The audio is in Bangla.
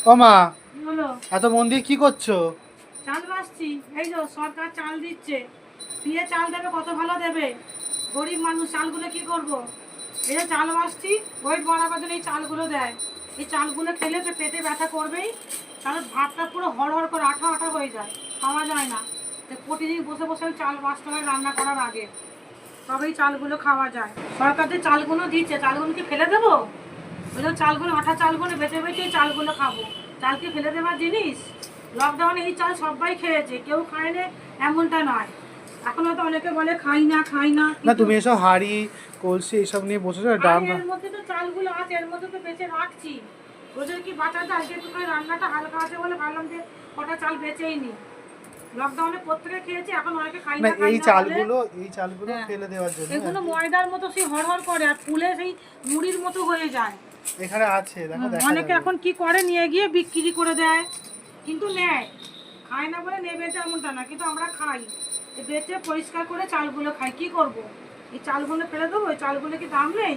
ও মা, কি হলো? এত মন দিয়ে কি করছো? চাল বাসছি। এই যে সরকার চাল দিচ্ছে, দিয়ে চাল দেবে, কত ভালো দেবে। গরিব মানুষ চালগুলো কি করব? এই যে চাল বাসছি, ওয়েট বাড়াবার জন্য এই চালগুলো দেয়। এই চালগুলো খেলে তো পেটে ব্যথা করবেই, কারণ ভাতটা পুরো হড়হড় করে আঠা আঠা হয়ে যায়, খাওয়া যায় না। তো প্রতিদিন বসে বসে ওই চাল বাসতে হয় রান্না করার আগে, তবেই চালগুলো খাওয়া যায়। সরকার যে চালগুলো দিচ্ছে, চালগুলো কি ফেলে দেবো? ওই জন্য চালগুলো, আঠা চালগুলো বেছে বেছে এই চালগুলো খাবো। চাল কি ফেলে দেওয়ার জিনিস? লকডাউনে এই চাল সবাই খেয়েছে, কেউ খায়নি এমনটা নয়। এখন হয়তো অনেকে বলে খাই না খাই না, না, কিন্তু তুমি এসব হাঁড়ি কলসি এইসব নিয়ে বসেছো, আর ড্রাম। এর মধ্যে তো চালগুলো আছে, এর মধ্যে তো বেঁচে রাখছি। ওদের কি বাঁচা যায়? আজকে একটুখানি রান্নাটা হালকা আছে বলে ভাবলাম যে কটা চাল বেঁচেই নি। লকডাউনে প্রত্যেকে খেয়েছে, এখন অনেকে খাই না, না খাই এই না বলে। চালগুলো এই চালগুলো হ্যাঁ, ফেলে দেওয়ার জন্য এগুলো আর কি। ময়দার মতো সেই হড়হড় করে আর ফুলে সেই মুড়ির মতো হয়ে যায়। এখানে আছে, দেখো, দেখা অনেকে যাবে। এখন কি করে, নিয়ে গিয়ে বিক্রি করে দেয়, কিন্তু নেয়। খায় না বলে নেবে এটা এমনটা না, কিন্তু আমরা খাই। বেচে পরিষ্কার করে চালগুলো খাই, কি করব? এই চালগুলো ফেলে দেবো? এই চালগুলো কি দাম নেই?